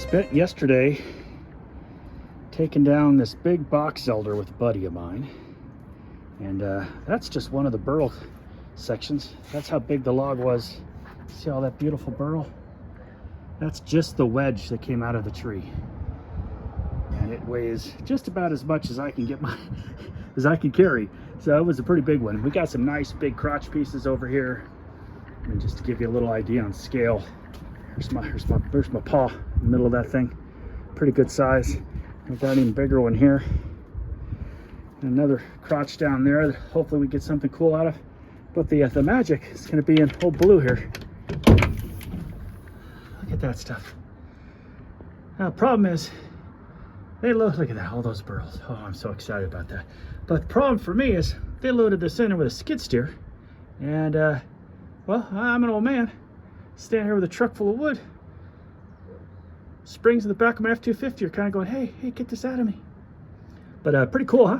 Spent yesterday taking down this big box elder with a buddy of mine, and that's just one of the burl sections. That's how big the log was. See all that beautiful burl? That's just the wedge that came out of the tree, and it weighs just about as much as I can get as I can carry. So it was a pretty big one. We got some nice big crotch pieces over here. I mean, just to give you a little idea on scale, here's my paw in the middle of that thing. Pretty good size. We've got an even bigger one here. And another crotch down there that hopefully we get something cool out of. But the magic is going to be in old blue here. Look at that stuff. Now, the problem is, look at that, all those burls. Oh, I'm so excited about that. But the problem for me is they loaded this in with a skid steer. And, well, I'm an old man, standing here with a truck full of wood. Springs in the back of my F-250 are kind of going, hey, get this out of me. But pretty cool, huh?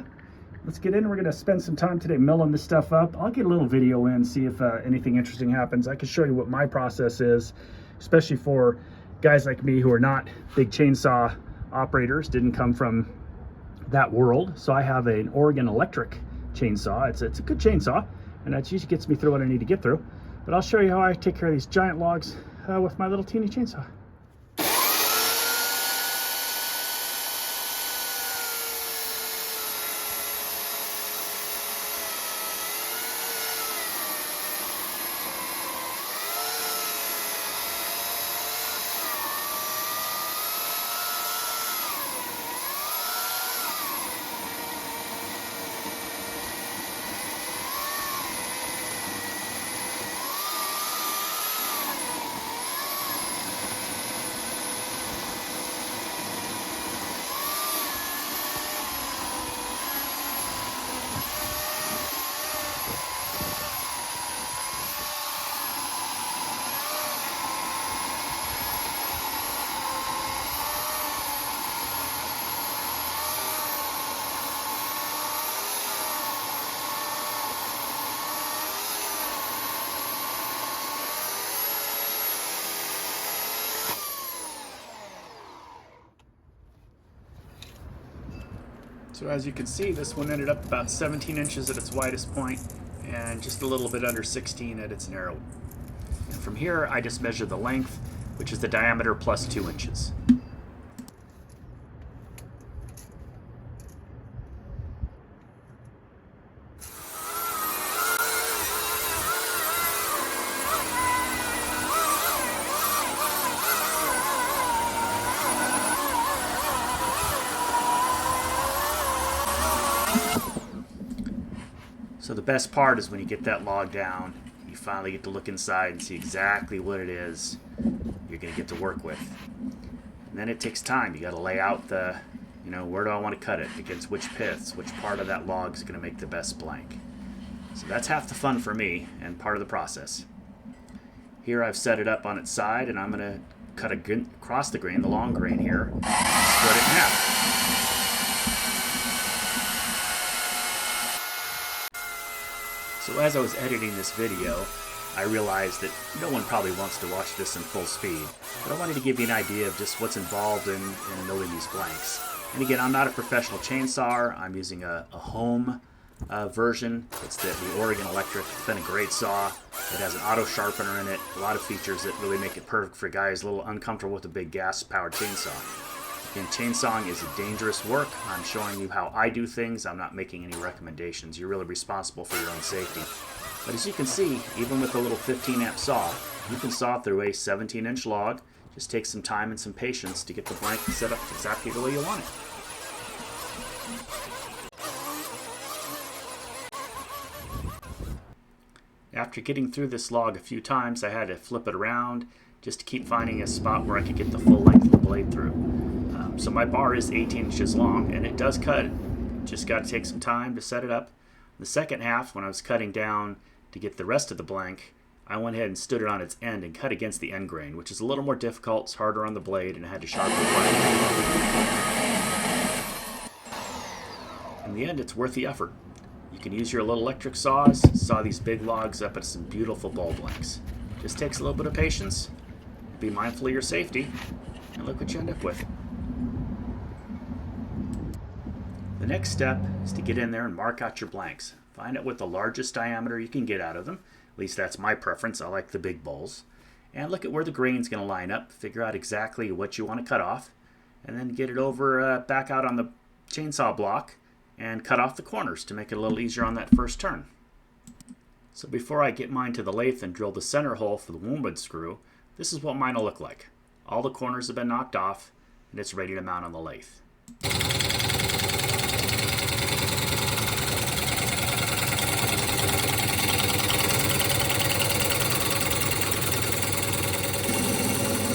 Let's get in. We're going to spend some time today milling this stuff up. I'll get a little video in, see if anything interesting happens. I can show you what my process is, especially for guys like me who are not big chainsaw operators, didn't come from that world. So I have an Oregon electric chainsaw. It's a good chainsaw, and that usually gets me through what I need to get through. But I'll show you how I take care of these giant logs with my little teeny chainsaw. So as you can see, this one ended up about 17 inches at its widest point and just a little bit under 16 at its narrow. And from here, I just measure the length, which is the diameter plus 2 inches. So the best part is when you get that log down, you finally get to look inside and see exactly what it is you're going to get to work with. And then it takes time. You got to lay out the, where do I want to cut it against which piths, which part of that log is going to make the best blank. So that's half the fun for me and part of the process. Here I've set it up on its side, and I'm going to cut across the grain, the long grain here, and split it in half. So as I was editing this video, I realized that no one probably wants to watch this in full speed, but I wanted to give you an idea of just what's involved in milling these blanks. And again, I'm not a professional chainsawer. I'm using a home version. It's the Oregon Electric. It's been a great saw. It has an auto sharpener in it, a lot of features that really make it perfect for guys a little uncomfortable with a big gas-powered chainsaw. Again, chainsawing is a dangerous work. I'm showing you how I do things. I'm not making any recommendations. You're really responsible for your own safety. But as you can see, even with a little 15 amp saw, you can saw through a 17-inch log. Just take some time and some patience to get the blank set up exactly the way you want it. After getting through this log a few times, I had to flip it around just to keep finding a spot where I could get the full length of the blade through. So my bar is 18 inches long, and it does cut. Just got to take some time to set it up. The second half, when I was cutting down to get the rest of the blank, I went ahead and stood it on its end and cut against the end grain, which is a little more difficult. It's harder on the blade, and I had to sharpen the blade. In the end, it's worth the effort. You can use your little electric saws, saw these big logs up at some beautiful bulb lengths. Just takes a little bit of patience. Be mindful of your safety. And look what you end up with. The next step is to get in there and mark out your blanks. Find out what the largest diameter you can get out of them. At least that's my preference. I like the big bowls. And look at where the grain's going to line up. Figure out exactly what you want to cut off. And then get it over back out on the chainsaw block and cut off the corners to make it a little easier on that first turn. So before I get mine to the lathe and drill the center hole for the wormwood screw, this is what mine will look like. All the corners have been knocked off and it's ready to mount on the lathe.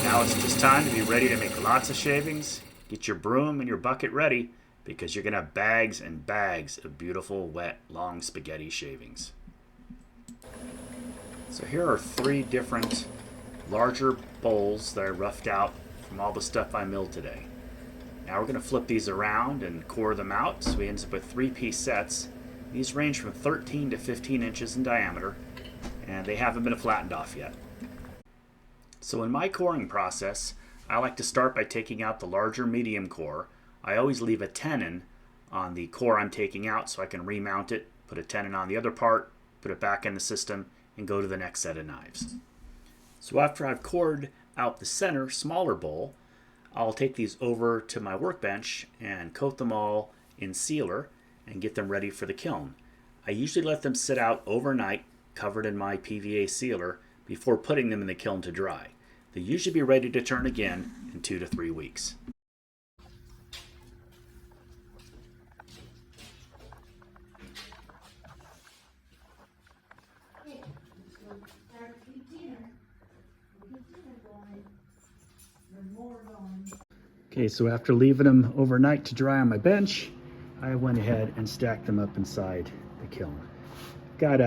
Now it's just time to be ready to make lots of shavings. Get your broom and your bucket ready because you're going to have bags and bags of beautiful, wet, long spaghetti shavings. So here are 3 different larger bowls that I roughed out from all the stuff I milled today. Now we're going to flip these around and core them out so we end up with 3-piece sets. These range from 13 to 15 inches in diameter and they haven't been flattened off yet. So in my coring process, I like to start by taking out the larger medium core. I always leave a tenon on the core I'm taking out so I can remount it, put a tenon on the other part, put it back in the system, and go to the next set of knives. So after I've cored out the center, smaller bowl, I'll take these over to my workbench and coat them all in sealer and get them ready for the kiln. I usually let them sit out overnight, covered in my PVA sealer, before putting them in the kiln to dry. They'll usually be ready to turn again in 2 to 3 weeks. Okay, so after leaving them overnight to dry on my bench, I went ahead and stacked them up inside the kiln. Got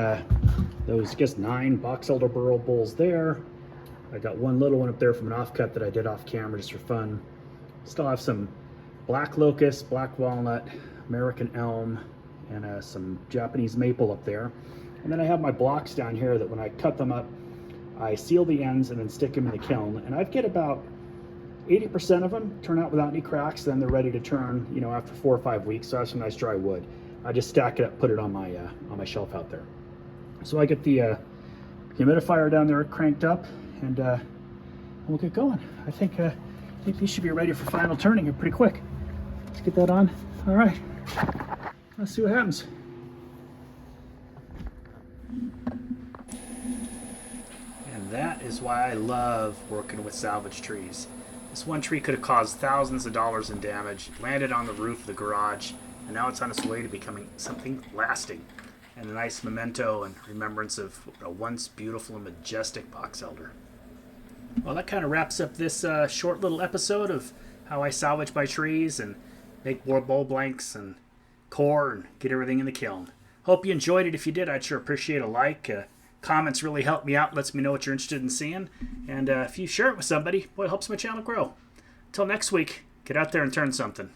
those, I guess, 9 box elder burl bowls there. I got one little one up there from an offcut that I did off camera just for fun. Still have some black locust, black walnut, American elm, and some Japanese maple up there. And then I have my blocks down here that when I cut them up, I seal the ends and then stick them in the kiln. And I get about 80% of them turn out without any cracks. Then they're ready to turn, you know, after 4 or 5 weeks. So I have some nice dry wood. I just stack it up, put it on my shelf out there. So I get the humidifier down there cranked up, and we'll get going. I think these should be ready for final turning here pretty quick. Let's get that on. All right, let's see what happens. And that is why I love working with salvage trees. This one tree could have caused thousands of dollars in damage, landed on the roof of the garage, and now it's on its way to becoming something lasting and a nice memento and remembrance of a once beautiful and majestic box elder. Well, that kind of wraps up this short little episode of how I salvage my trees and make more bowl blanks and core and get everything in the kiln. Hope you enjoyed it. If you did, I'd sure appreciate a like. Comments really help me out, lets me know what you're interested in seeing. And if you share it with somebody, boy, it helps my channel grow. Until next week, get out there and turn something.